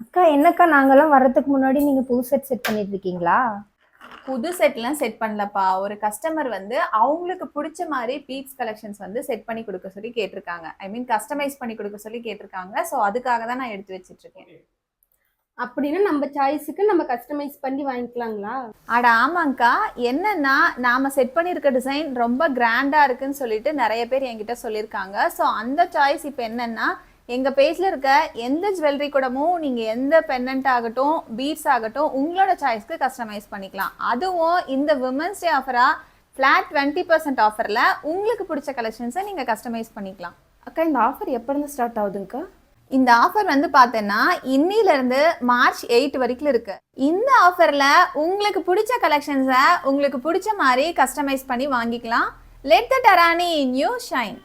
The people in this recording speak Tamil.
அக்கா என்னக்கா நாங்கெல்லாம் வர்றதுக்கு முன்னாடி நீங்க புது செட் பண்ணிட்டு இருக்கீங்களா? புது செட்லாம் செட் பண்ணலப்பா. ஒரு கஸ்டமர் வந்து அவங்களுக்கு புடிச்ச மாரி பீட்ஸ் கலெக்ஷன்ஸ் வந்து செட் பண்ணி குடுக்க சொல்லி கேட்டிருக்காங்க. ஐ மீன் கஸ்டமைஸ் பண்ணி குடுக்க சொல்லி கேட்டிருக்காங்க. ஸோ அதுக்காக தான் நான் எடுத்து வச்சுட்டு இருக்கேன். அப்படின்னா நம்ம சாய்ஸுக்கு நம்ம கஸ்டமைஸ் பண்ணி வாங்கிக்கலாங்களா? அட ஆமாங்க்கா. என்னன்னா, நாம செட் பண்ணியிருக்க டிசைன் ரொம்ப கிராண்டா இருக்குன்னு சொல்லிட்டு நெறைய பேர் என்கிட்ட சொல்லியிருக்காங்க. ஸோ அந்த சாய்ஸ் இப்ப என்னன்னா, எங்க பேஜ்ல இருக்க எந்த ஜுவல்லரி கூடமும் நீங்க எந்த பெண்டன்ட் ஆகட்டும், பீட்ஸ் ஆகட்டும் உங்களோட சாய்ஸ்க்கு கஸ்டமைஸ் பண்ணிக்கலாம். அதுவும் இந்த விமென்ஸ் டே ஆஃபரா ஃபிளாட் 20% ஆஃபர்ல உங்களுக்கு பிடிச்ச கலெக்ஷன்ஸை நீங்க கஸ்டமைஸ் பண்ணிக்கலாம். அக்கா இந்த ஆஃபர் எப்போ இருந்து ஸ்டார்ட் ஆகுதுங்கக்கா? இந்த ஆஃபர் வந்து பார்த்தேன்னா இன்னிலிருந்து மார்ச் 8 வரைக்கும் இருக்கு. இந்த ஆஃபர்ல உங்களுக்கு பிடிச்ச கலெக்ஷன்ஸை உங்களுக்கு பிடிச்ச மாதிரி கஸ்டமைஸ் பண்ணி வாங்கிக்கலாம். லெட் த டரானி நியூ ஷைன்.